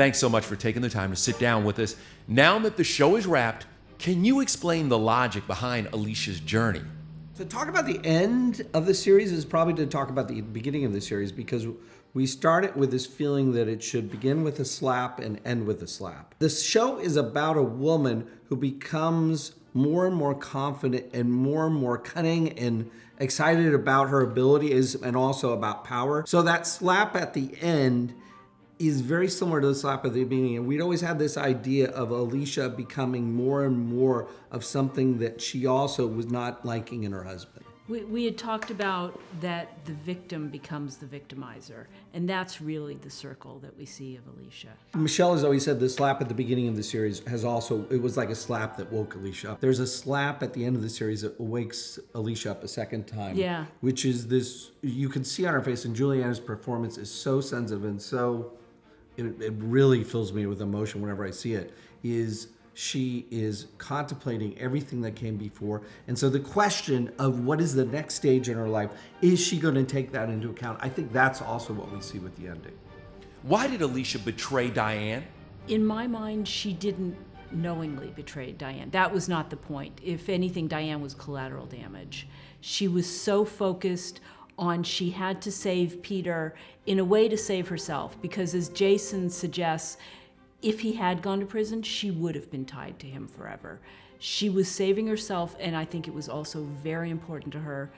thanks so much for taking the time to sit down with us. Now that the show is wrapped, can you explain the logic behind Alicia's journey? To talk about the end of the series is probably to talk about the beginning of the series, because we started with this feeling that it should begin with a slap and end with a slap. The show is about a woman who becomes more and more confident and more cunning and excited about her abilities and also about power. So that slap at the end is very similar to the slap at the beginning. And we'd always had this idea of Alicia becoming more and more of something that she also was not liking in her husband. We had talked about that the victim becomes the victimizer, and that's really the circle that we see of Alicia. Michelle has always said the slap at the beginning of the series it was like a slap that woke Alicia up. There's a slap at the end of the series that wakes Alicia up a second time. Yeah. Which is this, you can see on her face, and Juliana's performance is so sensitive and so, it really fills me with emotion whenever I see it, she is contemplating everything that came before. And so the question of what is the next stage in her life, is she going to take that into account? I think that's also what we see with the ending. Why did Alicia betray Diane? In my mind, she didn't knowingly betray Diane. That was not the point. If anything, Diane was collateral damage. She was so focused on she had to save Peter in a way to save herself, because as Jason suggests, if he had gone to prison, she would have been tied to him forever. She was saving herself, and I think it was also very important to her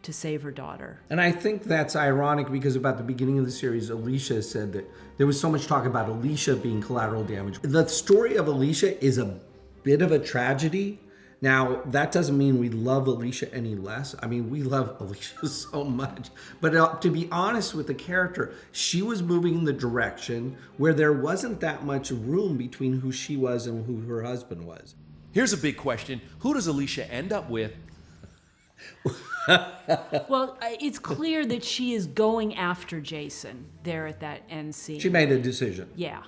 to save her daughter. And I think that's ironic, because about the beginning of the series, Alicia said that there was so much talk about Alicia being collateral damage. The story of Alicia is a bit of a tragedy. Now, that doesn't mean we love Alicia any less. I mean, we love Alicia so much. But to be honest with the character, she was moving in the direction where there wasn't that much room between who she was and who her husband was. Here's a big question. Who does Alicia end up with? Well, it's clear that she is going after Jason there at that end scene. She made a decision. Yeah.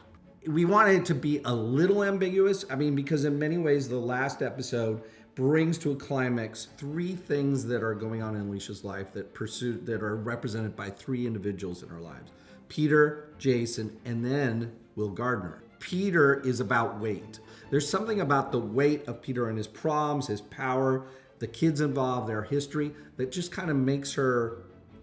We wanted it to be a little ambiguous. I mean, because in many ways, the last episode brings to a climax three things that are going on in Alicia's life that are represented by three individuals in her lives: Peter, Jason, and then Will Gardner. Peter is about weight. There's something about the weight of Peter and his proms, his power, the kids involved, their history, that just kind of makes her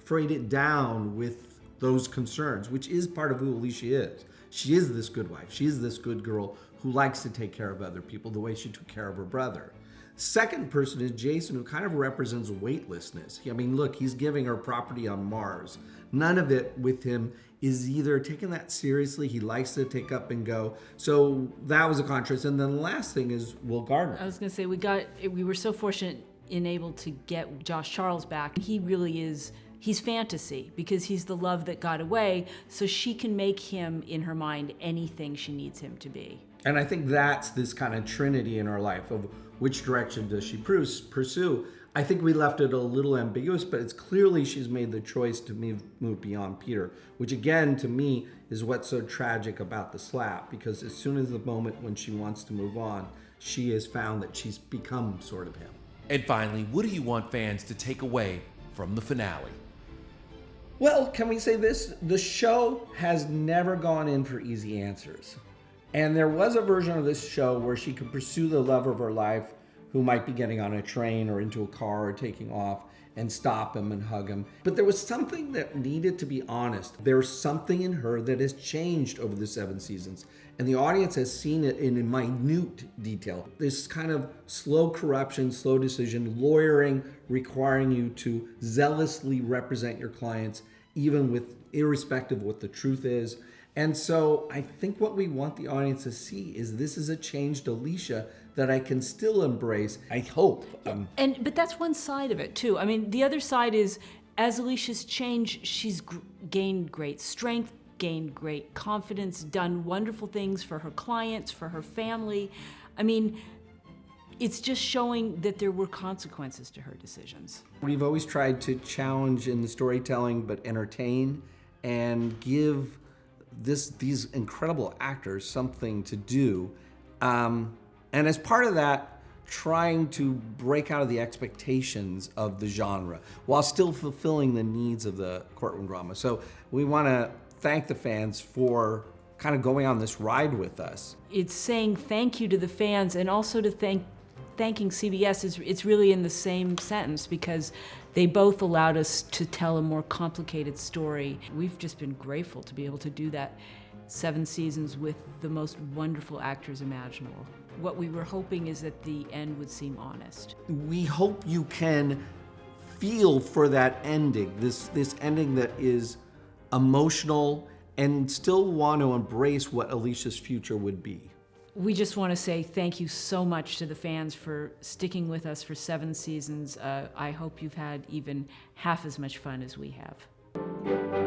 freight it down with those concerns, which is part of who Alicia is. She is this good wife. She is this good girl who likes to take care of other people the way she took care of her brother. Second person is Jason, who kind of represents weightlessness. I mean, look, he's giving her property on Mars. None of it with him is either taking that seriously. He likes to take up and go. So that was a contrast. And then the last thing is Will Gardner. I was going to say, we were so fortunate in able to get Josh Charles back. He really is, he's fantasy, because he's the love that got away, so she can make him, in her mind, anything she needs him to be. And I think that's this kind of trinity in her life of which direction does she pursue. I think we left it a little ambiguous, but it's clearly she's made the choice to move beyond Peter, which again, to me, is what's so tragic about the slap, because as soon as the moment when she wants to move on, she has found that she's become sort of him. And finally, what do you want fans to take away from the finale? Well, can we say this? The show has never gone in for easy answers. And there was a version of this show where she could pursue the love of her life, who might be getting on a train or into a car or taking off, and stop him and hug him. But there was something that needed to be honest. There's something in her that has changed over the 7 seasons. And the audience has seen it in minute detail. This kind of slow corruption, slow decision, lawyering, requiring you to zealously represent your clients, even irrespective of what the truth is. And so I think what we want the audience to see is this is a changed Alicia that I can still embrace, I hope. But that's one side of it, too. I mean, the other side is, as Alicia's changed, she's gained great strength, gained great confidence, done wonderful things for her clients, for her family. I mean, it's just showing that there were consequences to her decisions. We've always tried to challenge in the storytelling, but entertain and give these incredible actors something to do. And as part of that, trying to break out of the expectations of the genre while still fulfilling the needs of the courtroom drama. So we want to thank the fans for kind of going on this ride with us. It's saying thank you to the fans, and also to thanking CBS. It's really in the same sentence, because they both allowed us to tell a more complicated story. We've just been grateful to be able to do that 7 seasons with the most wonderful actors imaginable. What we were hoping is that the end would seem honest. We hope you can feel for that ending, this ending that is emotional, and still want to embrace what Alicia's future would be. We just want to say thank you so much to the fans for sticking with us for 7 seasons. I hope you've had even half as much fun as we have.